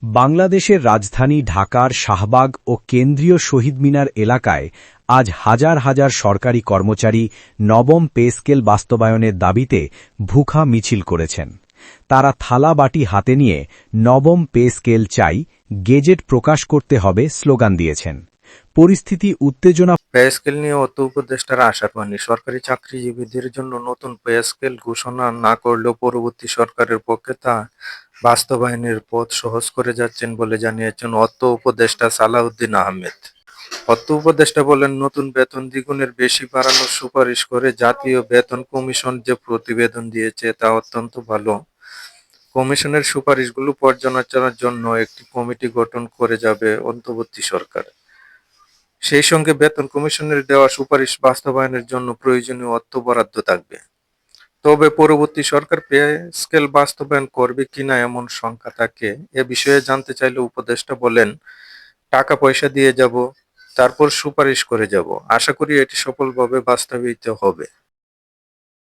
বাংলাদেশের রাজধানী ঢাকার শাহবাগ ও কেন্দ্রীয় শহীদ মিনার এলাকায় আজ হাজার হাজার সরকারি কর্মচারী নবম পে স্কেল বাস্তবায়নের দাবিতে ভুখা মিছিল করেছেন। তারা থালা বাটি হাতে নিয়ে নবম পে স্কেল চাই, গেজেট প্রকাশ করতে হবে স্লোগান দিয়েছেন। পরিস্থিতি উত্তেজনা। পে স্কেল নিয়ে অর্থ উপদেষ্টার আশার বাণী। সরকারি চাকরিজীবীদের জন্য নতুন পে স্কেল ঘোষণা না করলেও পরবর্তী সরকারের পক্ষে তা বাস্তবায়নের পথ সহজ করে যাচ্ছেন বলে জানিয়েছেন অর্থ উপদেষ্টা সালাউদ্দিন আহমেদ। অর্থ উপদেষ্টা বলেন, নতুন বেতন দ্বিগুণের বেশি বাড়ানোর সুপারিশ করে জাতীয় বেতন কমিশন যে প্রতিবেদন দিয়েছে তা অত্যন্ত ভালো। কমিশনের সুপারিশগুলো পর্যালোচনার জন্য একটি কমিটি গঠন করে যাবে অন্তর্বর্তী সরকার। সেই সঙ্গে বেতন কমিশনের দেওয়া সুপারিশ বাস্তবায়নের জন্য প্রয়োজনীয় অর্থ বরাদ্দ থাকবে। তবে পরবর্তী সরকার পে স্কেল বাস্তবায়ন করবে কিনা এমন শঙ্কা থাকে। এ বিষয়ে জানতে চাইলে উপদেষ্টা বলেন, টাকা পয়সা দিয়ে যাব, তারপর সুপারিশ করে যাব। আশা করি এটি সফলভাবে বাস্তবায়িত হবে।